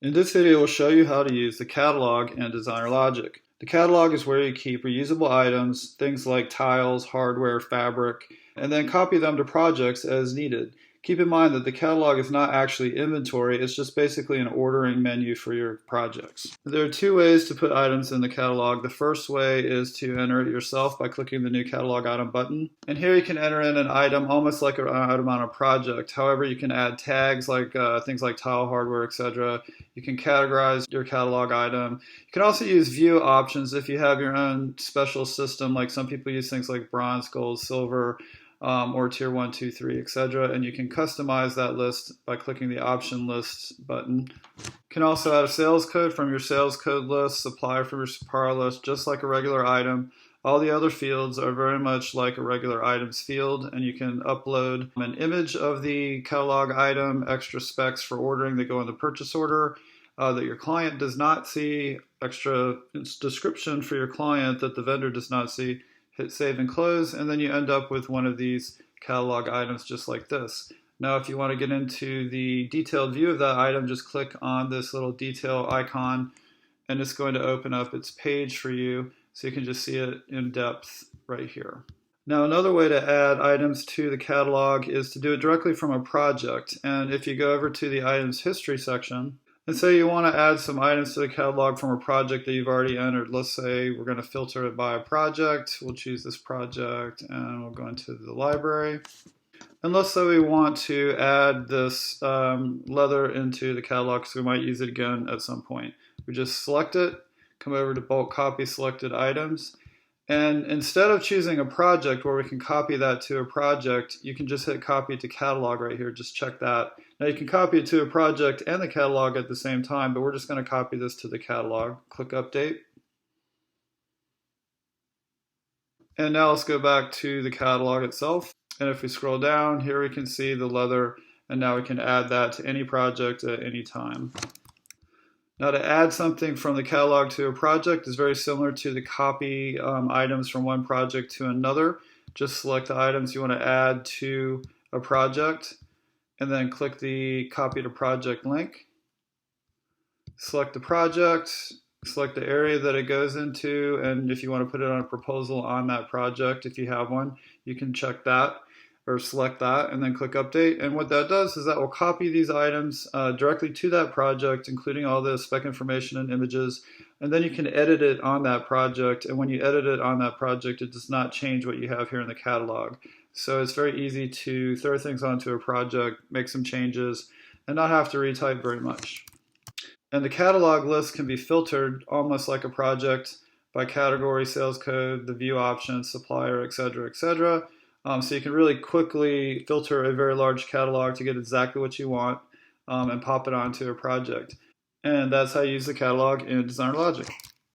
In this video, we'll show you how to use the catalog in DesignerLogic. The catalog is where you keep reusable items, things like tiles, hardware, fabric, and then copy them to projects as needed. Keep in mind that the catalog is not actually inventory, it's just basically an ordering menu for your projects. There are two ways to put items in the catalog. The first way is to enter it yourself by clicking the new catalog item button. And here you can enter in an item almost like an item on a project. However, you can add tags like things like tile, hardware, etc. You can categorize your catalog item. You can also use view options if you have your own special system, like some people use things like bronze, gold, silver, or tier 1, 2, 3, etc. And you can customize that list by clicking the option list button. You can also add a sales code from your sales code list, supplier from your supplier list, just like a regular item. All the other fields are very much like a regular items field, and you can upload an image of the catalog item, extra specs for ordering that go in the purchase order that your client does not see, extra description for your client that the vendor does not see. Hit save and close, and then you end up with one of these catalog items just like this. Now if you want to get into the detailed view of that item, just click on this little detail icon and it's going to open up its page for you so you can just see it in depth right here. Now another way to add items to the catalog is to do it directly from a project, and if you go over to the items history section, and say you want to add some items to the catalog from a project that you've already entered. Let's say we're going to filter it by a project. We'll choose this project and we'll go into the library. And let's say we want to add this leather into the catalog because we might use it again at some point. We just select it, come over to bulk copy selected items. And instead of choosing a project where we can copy that to a project, you can just hit copy to catalog right here. Just check that. Now you can copy it to a project and the catalog at the same time, but we're just going to copy this to the catalog. Click update. And now let's go back to the catalog itself. And if we scroll down, here we can see the leather, and now we can add that to any project at any time. Now to add something from the catalog to a project is very similar to the copy items from one project to another. Just select the items you want to add to a project and then click the copy to project link. Select the project, select the area that it goes into, and if you want to put it on a proposal on that project, if you have one, you can check that or select that and then click update. And what that does is that will copy these items directly to that project, including all the spec information and images, and then you can edit it on that project. And when you edit it on that project, it does not change what you have here in the catalog. So it's very easy to throw things onto a project, make some changes, and not have to retype very much. And the catalog list can be filtered almost like a project by category, sales code, the view options, supplier, etc., etc. So you can really quickly filter a very large catalog to get exactly what you want and pop it onto a project. And that's how you use the catalog in DesignerLogic.